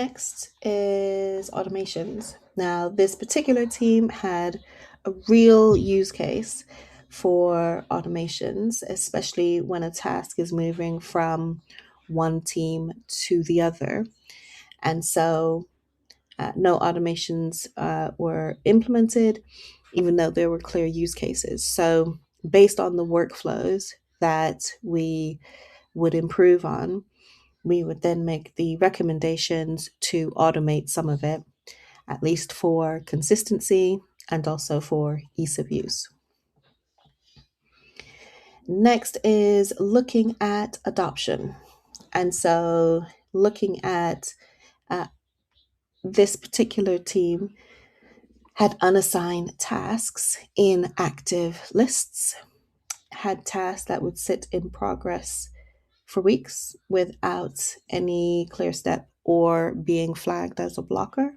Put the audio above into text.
Next is automations. Now, this particular team had a real use case for automations, especially when a task is moving from one team to the other. And so, no automations were implemented, even though there were clear use cases. So, based on the workflows that we would improve on, we would then make the recommendations to automate some of it, at least for consistency and also for ease of use. Next is looking at adoption. And so, looking at uh, this particular team had unassigned tasks in active lists, had tasks that would sit in progress for weeks without any clear step or being flagged as a blocker.